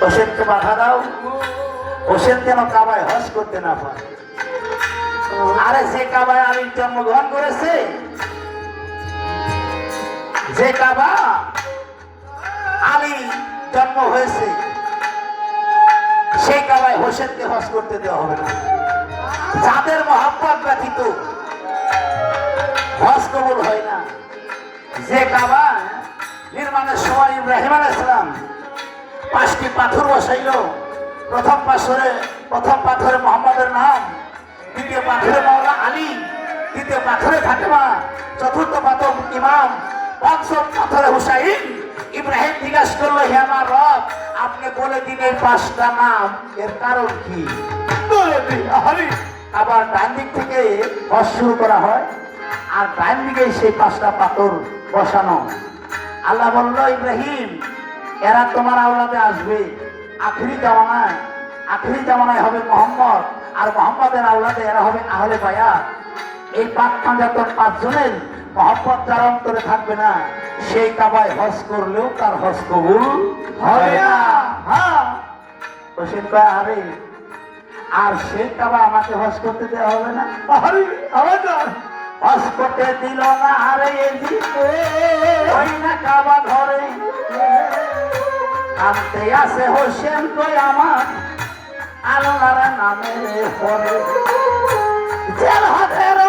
হোসেনকে বাধা দাও, হোসেন যেন কাবায় হজ করতে না পারে। আরে যে কাবায় আলী জন্মগ্রহণ করেছে, যে কাবা আলী জন্ম হয়েছে, সেই কাবায় হোসেনকে হজ করতে দেওয়া হবে না। যাদের মহব্বত ব্যতীত হজ কবুল হয় না। যে কাবা নির্মাণের সময় ইব্রাহিম আলাইহিস সালাম 5টি পাথর বসাইল। প্রথম পাথরে মোহাম্মদের নাম, দ্বিতীয় পাথরে মাওলা আলী, তৃতীয় পাথরে ফাতেমা, চতুর্থ পাথর ইমাম, পঞ্চম পাথরে হুসাইন। ইব্রাহিম জিজ্ঞাসা করলো, হে আমার রব, আপনি বলে দিন এই 5টা নাম, এর কারণ কি? আবার ডান দিক থেকে হজ শুরু করা হয়, আর ডান দিকে সেই 5টা পাথর বসানো। আল্লাহ বলল, ইব্রাহিম, এরা তোমার আওলাদে আসবে। আখিরি জামানায় হবে মোহাম্মদ, আর মোহাম্মদের আওলাদে এরা হবে আহলে বায়াত। এই 5 জনের মোহাম্মদ যার অন্তরে থাকবে না, সেই কাবায় হজ করলেও তার হজ কবুল হবে না। হ্যাঁ, হোসেন কয়, আরে আর সেই কাবা আমাকে হজ করতে দেওয়া হবে না? হজ করতে দিল না। আরে ওই না কাবা ঘরে আনতে আসে হোসেন কই আমার আল্লাহর নামের পরে জেল হাতের